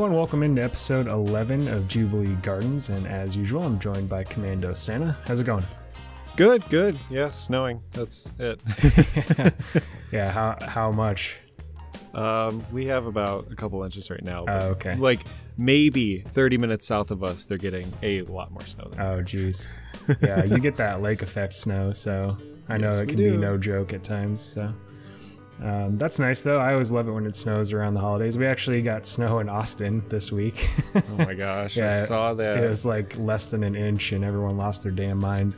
everyone, welcome into episode 11 of Jubilee Gardens, and as usual, I'm joined by CommandoSanta. How's it going? Good, good. Yeah, snowing. That's it. Yeah, how much? We have about a couple inches right now. Oh, okay. Like maybe 30 minutes south of us, they're getting a lot more snow than Oh, geez. Yeah, you get that lake effect snow, so I know it can be no joke at times, so... that's nice though. I always love it when it snows around the holidays. We actually got snow in Austin this week. Oh my gosh, yeah, I saw that. It was like less than an inch and everyone lost their damn mind.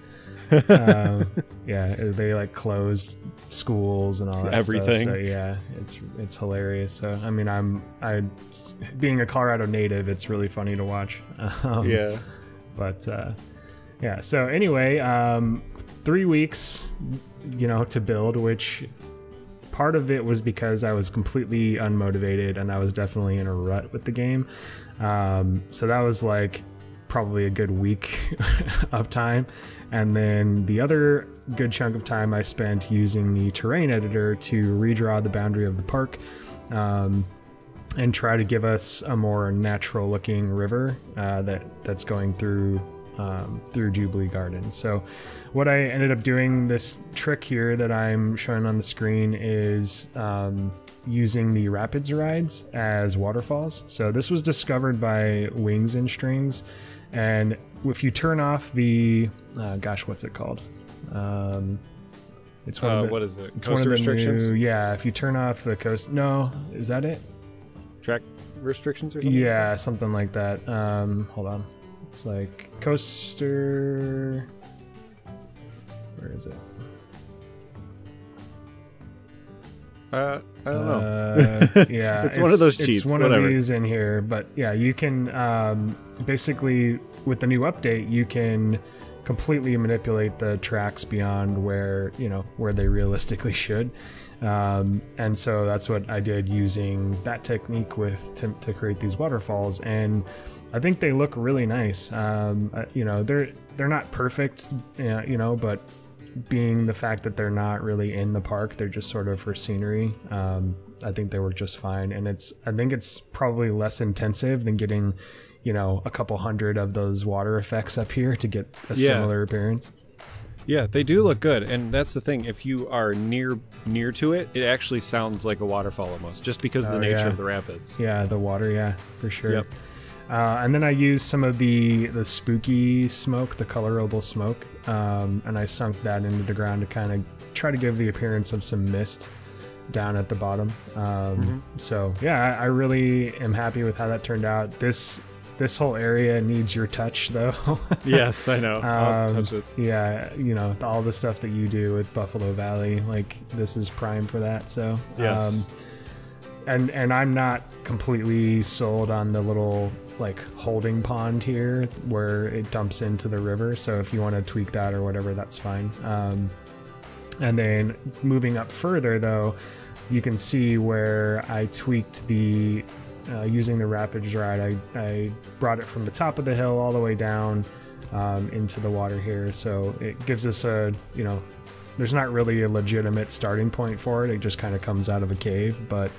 Yeah, they like closed schools and all that everything. Stuff. So yeah, it's hilarious. So I mean, I being a Colorado native, it's really funny to watch. Yeah. But yeah, so anyway, 3 weeks, to build, which part of it was because I was completely unmotivated and I was definitely in a rut with the game. So that was like probably a good week of time. And then the other good chunk of time I spent using the terrain editor to redraw the boundary of the park and try to give us a more natural looking river that's going through Jubilee Gardens. So what I ended up doing, this trick here that I'm showing on the screen, is using the rapids rides as waterfalls. So this was discovered by Wings and Strings, and if you turn off the what's it called? It's one of the, what is it? It's coaster one of the restrictions? Yeah, if you turn off the coast. No, is that it? Track restrictions or something? Yeah, something like that. Hold on. It's like coaster. Where is it? I don't know. Yeah, it's one of those cheats. It's one of these in here, but yeah, you can basically, with the new update, you can completely manipulate the tracks beyond where they realistically should. And so that's what I did using that technique to create these waterfalls, and I think they look really nice. They're not perfect, but being the fact that they're not really in the park, they're just sort of for scenery. I think they work just fine, and I think it's probably less intensive than getting, a couple hundred of those water effects up here to get a similar appearance. Yeah, they do look good, and that's the thing. If you are near to it, it actually sounds like a waterfall almost, just because of the nature of the rapids. Yeah, the water, yeah, for sure. Yep. And then I used some of the spooky smoke, the colorable smoke, and I sunk that into the ground to kind of try to give the appearance of some mist down at the bottom. So yeah, I really am happy with how that turned out. This whole area needs your touch, though. Yes, I know. I'll touch it. Yeah, all the stuff that you do with Buffalo Valley, like this is prime for that. So yes. And I'm not completely sold on the little like holding pond here where it dumps into the river. So if you want to tweak that or whatever, that's fine. And then moving up further, though, you can see where I tweaked the using the rapids ride. I brought it from the top of the hill all the way down into the water here. So it gives us there's not really a legitimate starting point for it. It just kind of comes out of a cave, but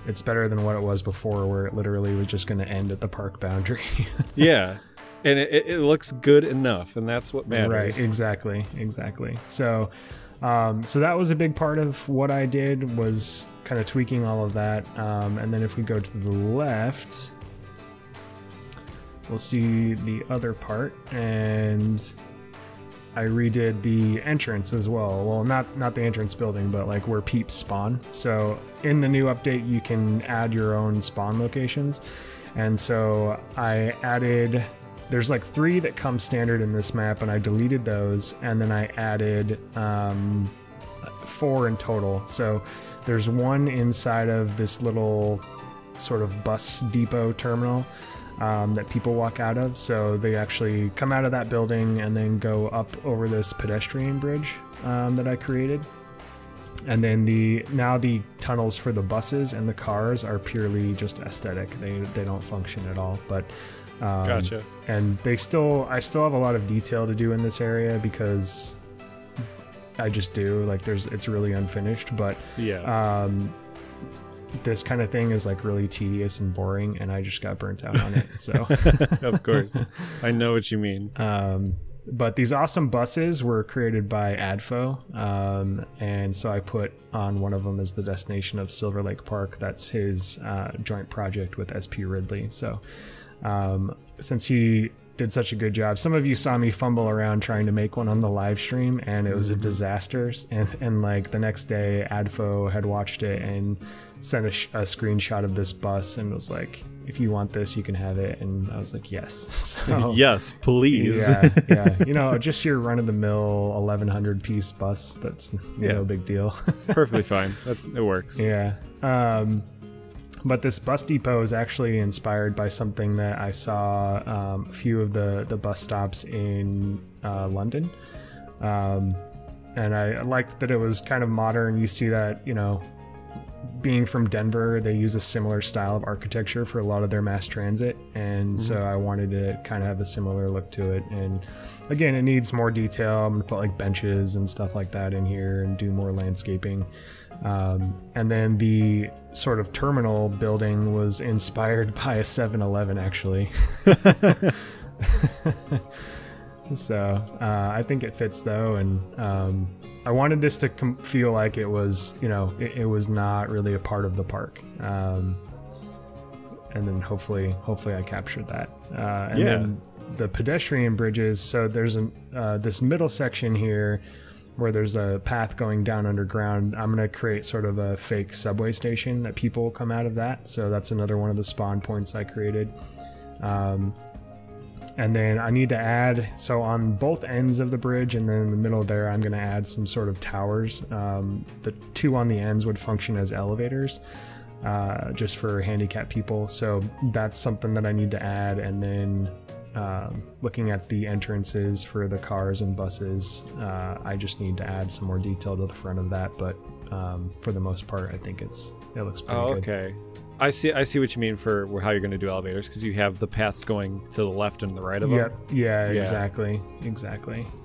it's better than what it was before, where it literally was just going to end at the park boundary. Yeah, and it looks good enough, and that's what matters. Right, exactly. So that was a big part of what I did, was kind of tweaking all of that. And then if we go to the left, we'll see the other part, and I redid the entrance as well. Well, not the entrance building, but like where peeps spawn. So in the new update, you can add your own spawn locations. And so I added, there's like 3 that come standard in this map, and I deleted those. And then I added 4 in total. So there's 1 inside of this little sort of bus depot terminal that people walk out of. So they actually come out of that building and then go up over this pedestrian bridge that I created. And then now the tunnels for the buses and the cars are purely just aesthetic. They don't function at all. But gotcha. And I still have a lot of detail to do in this area because I just do. Like it's really unfinished. But yeah. this kind of thing is like really tedious and boring, and I just got burnt out on it. So of course, I know what you mean. But these awesome buses were created by ADFO, and so I put on one of them as the destination of Silver Lake Park. That's his joint project with SP Ridley. So since he did such a good job, some of you saw me fumble around trying to make one on the live stream, and it was a disaster. And like the next day, ADFO had watched it and sent a screenshot of this bus and was like, if you want this, you can have it. And I was like, yes. So, yes, please. Yeah. You know, just your run-of-the-mill 1,100 piece bus. That's no big deal. Perfectly fine. It works. Yeah. But this bus depot is actually inspired by something that I saw a few of the bus stops in London. And I liked that it was kind of modern. You see that, you know, being from Denver, they use a similar style of architecture for a lot of their mass transit, and so I wanted to kind of have a similar look to it. And again, it needs more detail. I'm gonna put like benches and stuff like that in here and do more landscaping. And then the sort of terminal building was inspired by a 7-Eleven, actually. So I think it fits though, and I wanted this to feel like it was, you know, it was not really a part of the park. And then hopefully I captured that. And then the pedestrian bridges. So there's this middle section here where there's a path going down underground. I'm going to create sort of a fake subway station that people come out of that. So that's another one of the spawn points I created. And then I need to add, so on both ends of the bridge and then in the middle there, I'm going to add some sort of towers. The two on the ends would function as elevators, just for handicapped people. So that's something that I need to add. And then looking at the entrances for the cars and buses, I just need to add some more detail to the front of that. But for the most part, I think it looks pretty good. Okay. I see what you mean for how you're going to do elevators, because you have the paths going to the left and the right of them. Yep. Yeah, exactly.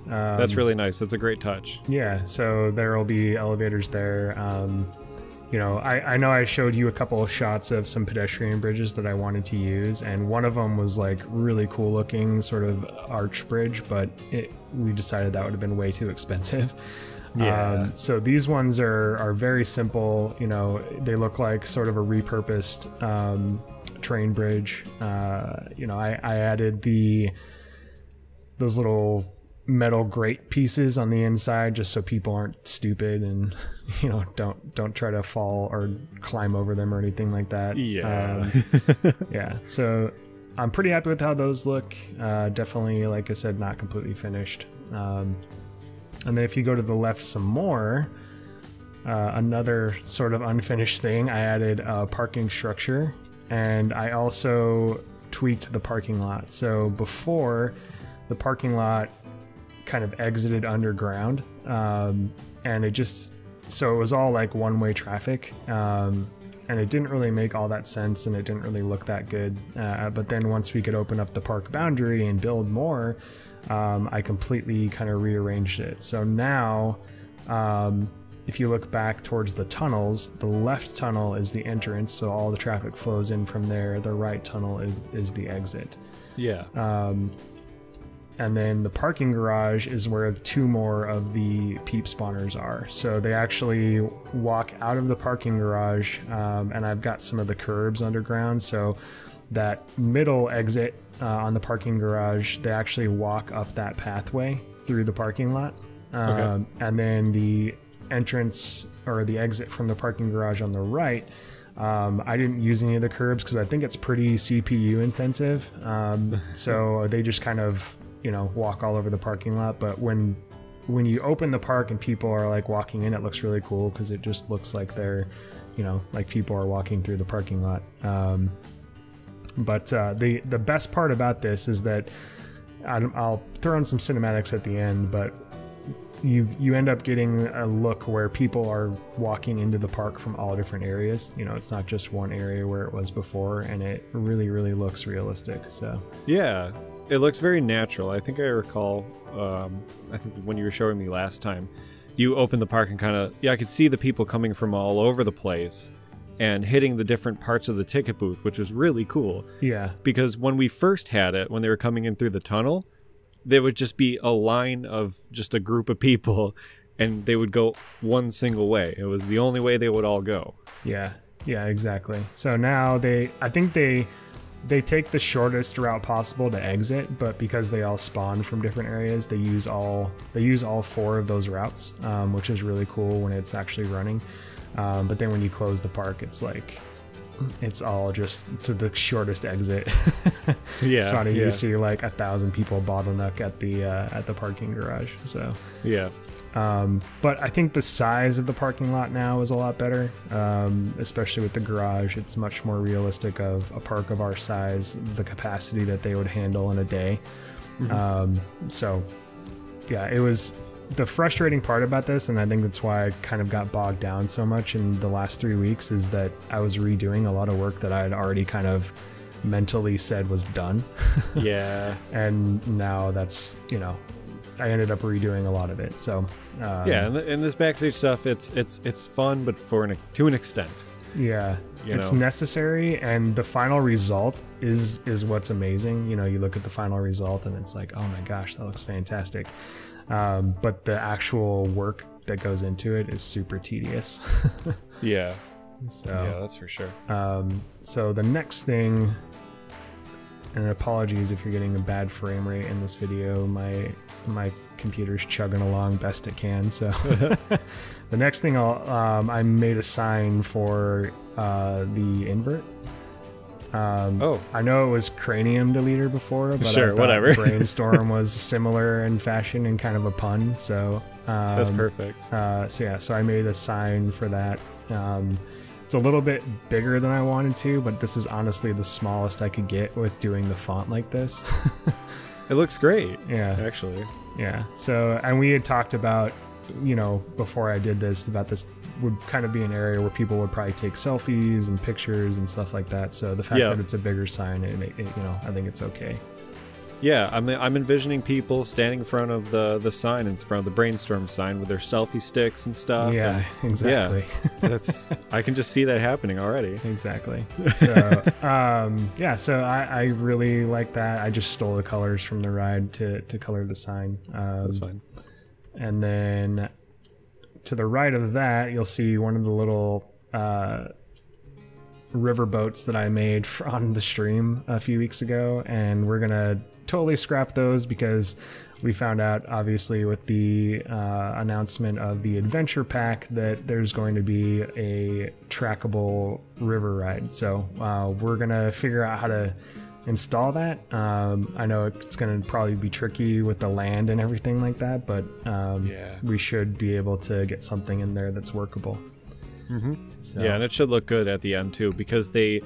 That's really nice. That's a great touch. Yeah, so there will be elevators there. You know, I know I showed you a couple of shots of some pedestrian bridges that I wanted to use, and one of them was like really cool looking sort of arch bridge, but we decided that would have been way too expensive. Yeah. So these ones are very simple. You know, they look like sort of a repurposed train bridge. You know, I added those little metal grate pieces on the inside just so people aren't stupid and, you know, don't try to fall or climb over them or anything like that. Yeah. Yeah. So I'm pretty happy with how those look. Definitely, like I said, not completely finished. And then if you go to the left some more, another sort of unfinished thing, I added a parking structure, and I also tweaked the parking lot. So before, the parking lot kind of exited underground, and so it was all like one-way traffic, and it didn't really make all that sense, and it didn't really look that good. But then once we could open up the park boundary and build more, I completely kind of rearranged it. So now, if you look back towards the tunnels, the left tunnel is the entrance, so all the traffic flows in from there. The right tunnel is the exit. Yeah. And then the parking garage is where two more of the peep spawners are. So they actually walk out of the parking garage, and I've got some of the curbs underground. So that middle exit on the parking garage, they actually walk up that pathway through the parking lot. Okay. And then the entrance or the exit from the parking garage on the right, I didn't use any of the curbs because I think it's pretty CPU intensive. So they just kind of, you know, walk all over the parking lot. But when you open the park and people are like walking in, it looks really cool because it just looks like they're, you know, like people are walking through the parking lot. But the best part about this is that I'll throw in some cinematics at the end, but you end up getting a look where people are walking into the park from all different areas. You know, it's not just one area where it was before, and it really, really looks realistic. So yeah, it looks very natural. I think I recall, I think when you were showing me last time, you opened the park and kind of, I could see the people coming from all over the place. and hitting the different parts of the ticket booth, which was really cool. Yeah. Because when we first had it, when they were coming in through the tunnel, there would just be a line of just a group of people, and they would go one single way. It was the only way they would all go. Yeah. Yeah, exactly. So now I think they take the shortest route possible to exit, but because they all spawn from different areas, they use all 4 of those routes, which is really cool when it's actually running. But then when you close the park, it's like it's all just to the shortest exit. Yeah, it's funny. You see like 1,000 people bottleneck at the parking garage. So yeah. But I think the size of the parking lot now is a lot better, especially with the garage. It's much more realistic of a park of our size, the capacity that they would handle in a day. So yeah, it was the frustrating part about this, and I think that's why I kind of got bogged down so much in the last 3 weeks, is that I was redoing a lot of work that I had already kind of mentally said was done. Yeah. And now that's, I ended up redoing a lot of it. So yeah, and this backstage stuff, it's fun, but to an extent. Yeah, it's necessary, and the final result is what's amazing. You look at the final result, and it's like, oh my gosh, that looks fantastic. But the actual work that goes into it is super tedious. Yeah. So yeah, that's for sure. So the next thing, and apologies if you're getting a bad frame rate in this video, my computer's chugging along best it can. So the next thing I made a sign for the invert. I know it was Cranium Deleter before, but sure, I thought whatever. Brainstorm was similar in fashion and kind of a pun. So that's perfect. So I made a sign for that. It's a little bit bigger than I wanted to, but this is honestly the smallest I could get with doing the font like this. It looks great. Yeah, actually. Yeah. So, and we had talked about, before I did this, about this would kind of be an area where people would probably take selfies and pictures and stuff like that. So the fact that it's a bigger sign, I think it's okay. Yeah, I'm envisioning people standing in front of the sign, in front of the Brainstorm sign, with their selfie sticks and stuff. Yeah, exactly. Yeah, I can just see that happening already. Exactly. So, so I really like that. I just stole the colors from the ride to color the sign. That's fine. And then to the right of that, you'll see one of the little river boats that I made on the stream a few weeks ago, and we're gonna totally scrap those because we found out, obviously, with the announcement of the adventure pack, that there's going to be a trackable river ride. So we're gonna figure out how to install that. I know it's gonna probably be tricky with the land and everything like that, but we should be able to get something in there that's workable. So. Yeah, and it should look good at the end too, because they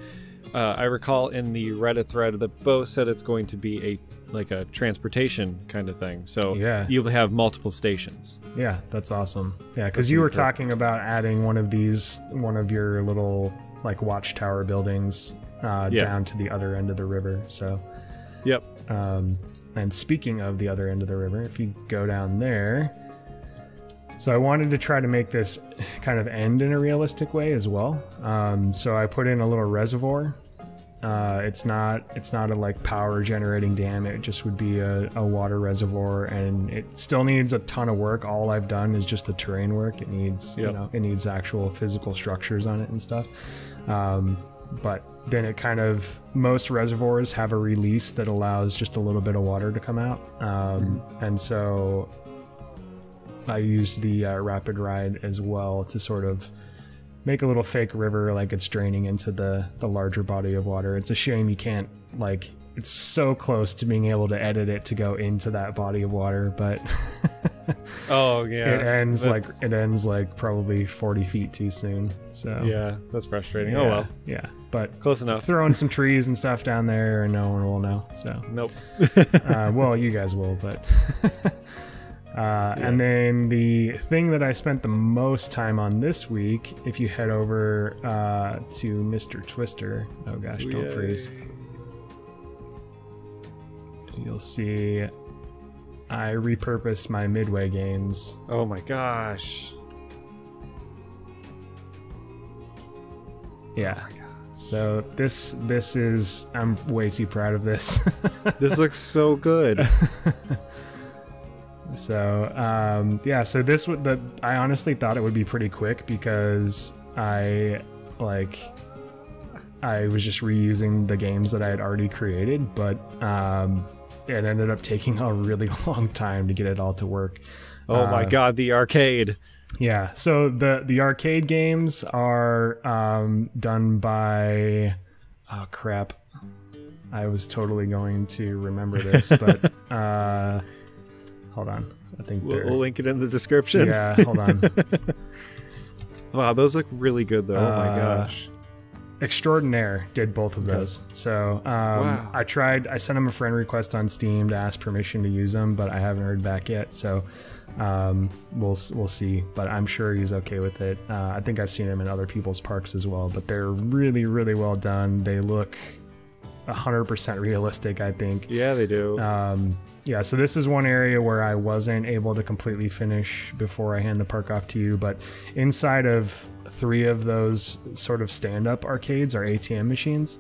I recall in the Reddit thread that Bo said it's going to be a transportation kind of thing, so you'll have multiple stations. Yeah, that's awesome. Yeah, because you were talking about adding one of your little like watchtower buildings down to the other end of the river. So and speaking of the other end of the river, if you go down there, so I wanted to try to make this kind of end in a realistic way as well. So I put in a little reservoir. It's not a like power generating dam. It just would be a water reservoir, and it still needs a ton of work. All I've done is just the terrain work. It needs it needs actual physical structures on it and stuff. But then most reservoirs have a release that allows just a little bit of water to come out, and so I used the rapid ride as well to sort of make a little fake river, like it's draining into the larger body of water. It's a shame you can't, like, it's so close to being able to edit it to go into that body of water, but it ends like probably 40 feet too soon. So yeah, that's frustrating. Oh well. Yeah, but close enough. Throwing some trees and stuff down there, and no one will know. So nope. Well, you guys will, but. And then the thing that I spent the most time on this week, if you head over to Mr. Twister, oh gosh, don't freeze, you'll see I repurposed my Midway Games. Oh my gosh. Yeah. So this is, I'm way too proud of this. This looks so good. So yeah, so this would, I honestly thought it would be pretty quick because I was just reusing the games that I had already created, but it ended up taking a really long time to get it all to work. Oh my god, the arcade. Yeah, so the arcade games are done by, oh crap, I was totally going to remember this, but hold on, I think we'll link it in the description. Yeah, hold on. Wow, those look really good though. Oh my gosh. Extraordinaire did both of those. So wow. I sent him a friend request on Steam to ask permission to use them, but I haven't heard back yet. So we'll see, but I'm sure he's okay with it. I think I've seen him in other people's parks as well, but they're really, really well done. They look 100% realistic, I think. Yeah, they do. Yeah, so this is one area where I wasn't able to completely finish before I hand the park off to you, but inside of 3 of those sort of stand-up arcades are ATM machines.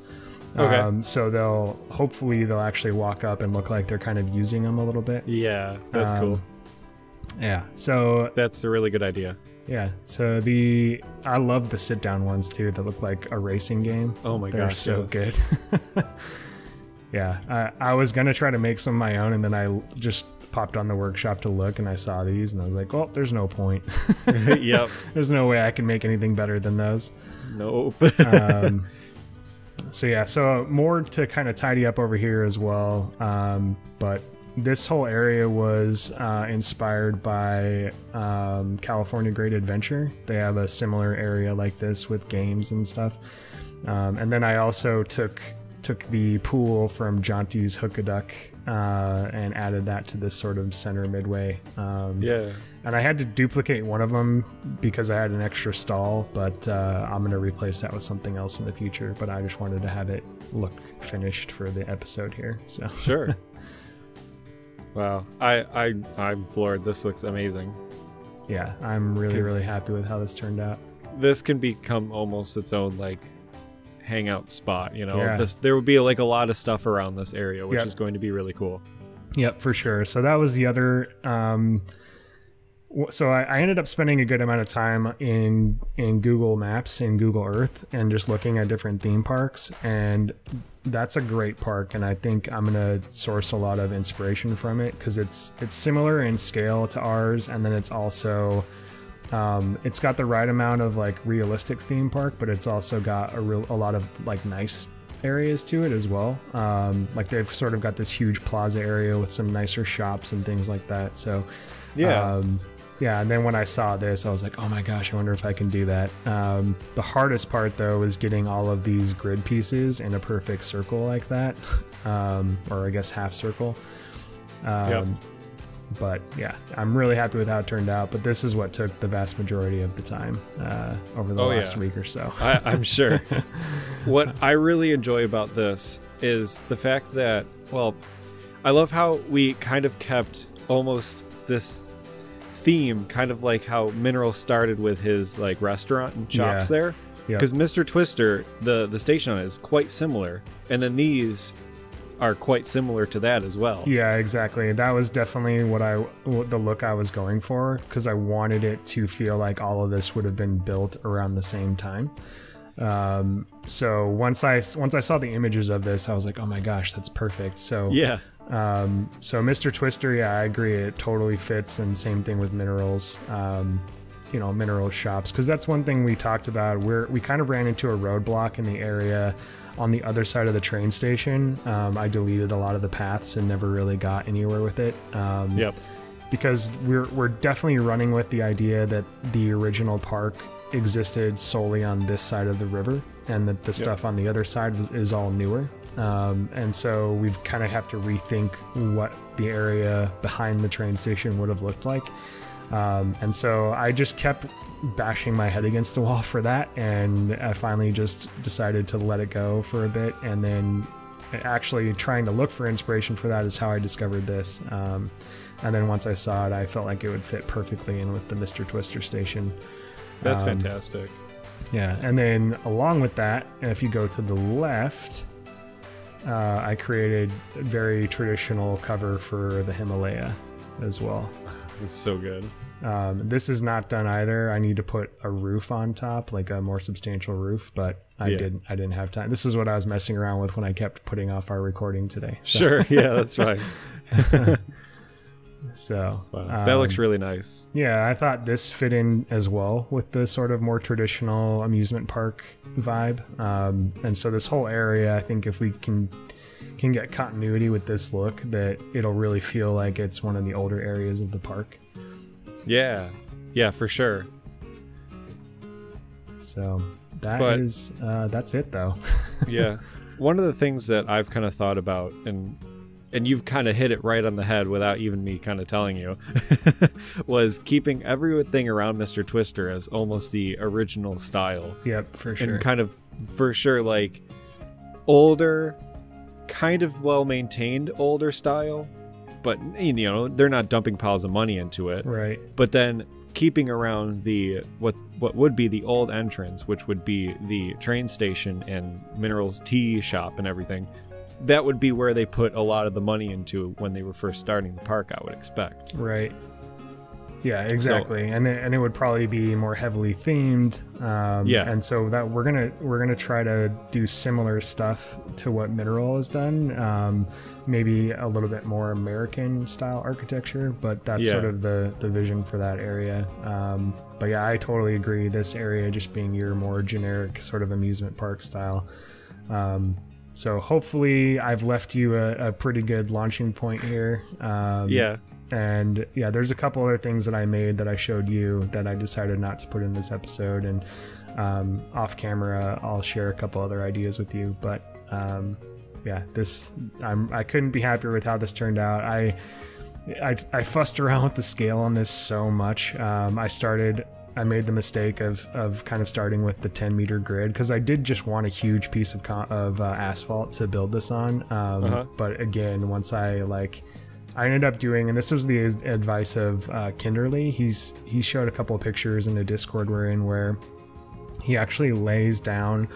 Okay. So hopefully they'll actually walk up and look like they're kind of using them a little bit. Yeah, that's cool. Yeah, so that's a really good idea. Yeah, so I love the sit-down ones too that look like a racing game. Oh my gosh, they're so good. Yeah, I was gonna try to make some of my own, and then I just popped on the workshop to look, and I saw these, and I was like, "Oh, there's no point." Yep. There's no way I can make anything better than those. Nope. So yeah, so more to kind of tidy up over here as well. But this whole area was inspired by California Great Adventure. They have a similar area like this with games and stuff. And then I also took the pool from Jaunty's Hook-a-Duck and added that to this sort of center midway. Yeah. And I had to duplicate one of them because I had an extra stall, but I'm going to replace that with something else in the future. But I just wanted to have it look finished for the episode here. So sure. Wow. I'm floored. This looks amazing. Yeah, I'm really happy with how this turned out. This can become almost its own like hangout spot, you know. Yeah. There would be like a lot of stuff around this area, which is going to be really cool. Yep, for sure. So that was the other so I ended up spending a good amount of time in Google Maps and Google Earth and just looking at different theme parks, and that's a great park, and I think I'm gonna source a lot of inspiration from it because it's similar in scale to ours, and then it's also it's got the right amount of like realistic theme park, but it's also got a lot of like nice areas to it as well. Like they've sort of got this huge plaza area with some nicer shops and things like that. So yeah. Yeah, and then when I saw this, I was like, oh my gosh, I wonder if I can do that. The hardest part, though, is getting all of these grid pieces in a perfect circle like that, or I guess half circle. Yep. But yeah, I'm really happy with how it turned out, but this is what took the vast majority of the time over the last week or so. I'm sure. What I really enjoy about this is the fact that, well, I love how we kind of kept almost this theme, kind of like how Mineral started with his like restaurant and shops there, because Mr. Twister, the station on it is quite similar, and then these are quite similar to that as well. Yeah, exactly. That was definitely the look I was going for, because I wanted it to feel like all of this would have been built around the same time. So once I saw the images of this, I was like, oh my gosh, that's perfect. So yeah. So Mr. Twister, yeah, I agree, it totally fits, and same thing with Minerals. You know, Mineral shops, because that's one thing we talked about. We kind of ran into a roadblock in the area on the other side of the train station. I deleted a lot of the paths and never really got anywhere with it. Yep. Because we're definitely running with the idea that the original park existed solely on this side of the river, and that the stuff on the other side is all newer. And so we kind of have to rethink what the area behind the train station would have looked like. And so I just kept bashing my head against the wall for that, and I finally just decided to let it go for a bit, and then actually trying to look for inspiration for that is how I discovered this. And then once I saw it, I felt like it would fit perfectly in with the Mr. Twister station. That's fantastic. Yeah, and then along with that, if you go to the left, I created a very traditional cover for the Himalaya as well. It's so good. This is not done either. I need to put a roof on top, like a more substantial roof, but I didn't have time. This is what I was messing around with when I kept putting off our recording today. So. Sure, yeah, that's right. So wow. That looks really nice. Yeah, I thought this fit in as well with the sort of more traditional amusement park vibe. And so this whole area, I think if we can get continuity with this look, that it'll really feel like it's one of the older areas of the park. Yeah, for sure. So that's it though. Yeah. One of the things that I've kind of thought about, and you've kind of hit it right on the head without even me kind of telling you, was keeping everything around Mr. Twister as almost the original style. Yep, for sure. And kind of, for sure, like older, kind of well-maintained older style, but, you know, they're not dumping piles of money into it. Right. But then keeping around the what would be the old entrance, which would be the train station and Minerals tea shop and everything. That would be where they put a lot of the money into when they were first starting the park, I would expect. Right. Yeah, exactly. So, and it would probably be more heavily themed. And so that we're gonna try to do similar stuff to what Mineral has done. Maybe a little bit more American style architecture, but that's sort of the vision for that area. But yeah, I totally agree. This area just being your more generic sort of amusement park style. So hopefully I've left you a pretty good launching point here. And yeah, there's a couple other things that I made that I showed you that I decided not to put in this episode. And off camera, I'll share a couple other ideas with you. But yeah, I couldn't be happier with how this turned out. I fussed around with the scale on this so much. I made the mistake of kind of starting with the 10-meter grid because I did just want a huge piece of asphalt to build this on. But again, once I ended up doing, and this was the advice of Kinderly. He showed a couple of pictures in a Discord we're in where he actually lays down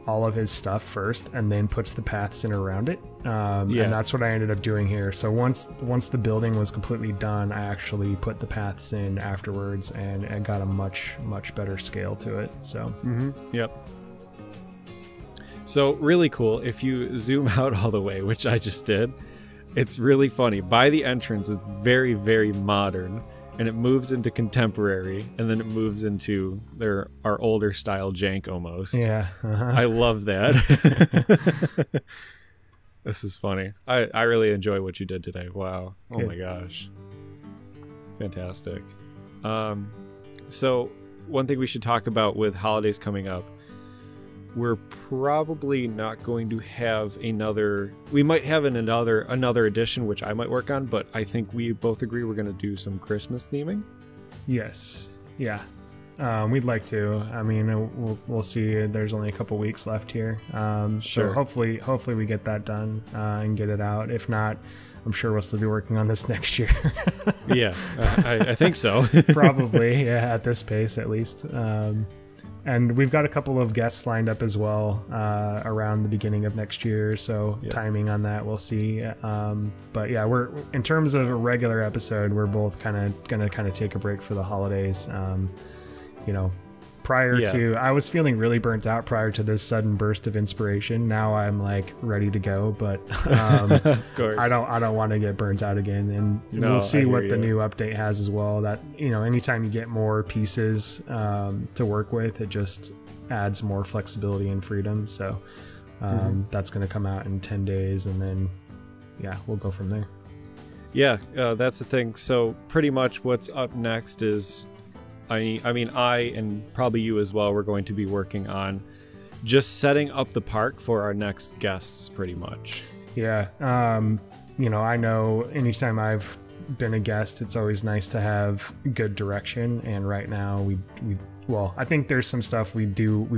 all of his stuff first and then puts the paths in around it. And that's what I ended up doing here. So once the building was completely done, I actually put the paths in afterwards and got a much better scale to it. So Yep. So really cool. If you zoom out all the way, which I just did, it's really funny. By the entrance is very, very modern, and it moves into contemporary, and then it moves into our older style jank almost. Yeah. I love that. This is funny. I really enjoy what you did today. Wow. Oh my gosh. Fantastic. So one thing we should talk about with holidays coming up, we're probably not going to have we might have another edition, which I might work on, but I think we both agree we're going to do some Christmas theming. Yes. Yeah. We'd like to. I mean, we'll see. There's only a couple weeks left here. Sure. So hopefully we get that done and get it out. If not, I'm sure we'll still be working on this next year. Yeah, I think so. Probably, yeah, at this pace at least. And we've got a couple of guests lined up as well around the beginning of next year. So timing on that, we'll see. But yeah, we're in terms of a regular episode, we're both gonna take a break for the holidays. Prior to, I was feeling really burnt out prior to this sudden burst of inspiration. Now I'm like ready to go, but of course. I don't want to get burnt out again. And we'll see what the new update has as well. That, anytime you get more pieces to work with, it just adds more flexibility and freedom. So that's going to come out in 10 days, and then we'll go from there. Yeah, that's the thing. So pretty much what's up next is, I mean, I and probably you as well, we're going to be working on just setting up the park for our next guests, pretty much. Yeah. I know anytime I've been a guest, it's always nice to have good direction. And right now I think there's some stuff we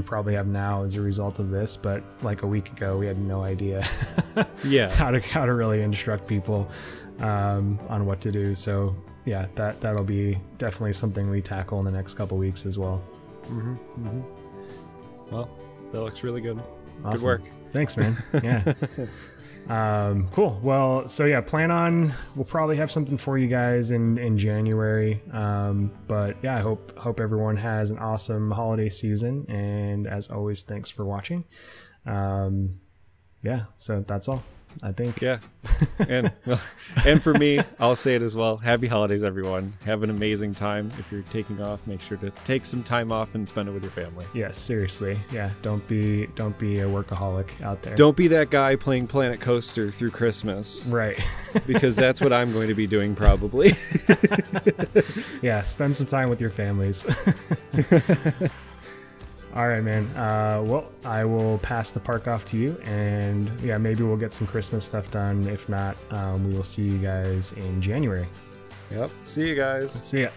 probably have now as a result of this, but like a week ago, we had no idea how to really instruct people on what to do. So yeah, that'll be definitely something we tackle in the next couple weeks as well. Well, that looks really good. Awesome. Good work. Thanks, man. Yeah. Cool. Well, so yeah, we'll probably have something for you guys in January. But yeah, I hope everyone has an awesome holiday season. And as always, thanks for watching. Yeah, so that's all, I think. Yeah. And for me, I'll say it as well. Happy holidays, everyone. Have an amazing time. If you're taking off, make sure to take some time off and spend it with your family. Yes, seriously. Yeah, don't be a workaholic out there. Don't be that guy playing Planet Coaster through Christmas. Right. Because that's what I'm going to be doing probably. Yeah, spend some time with your families. All right, man. Well, I will pass the park off to you, and yeah, maybe we'll get some Christmas stuff done. If not, we will see you guys in January. Yep. See you guys. See ya.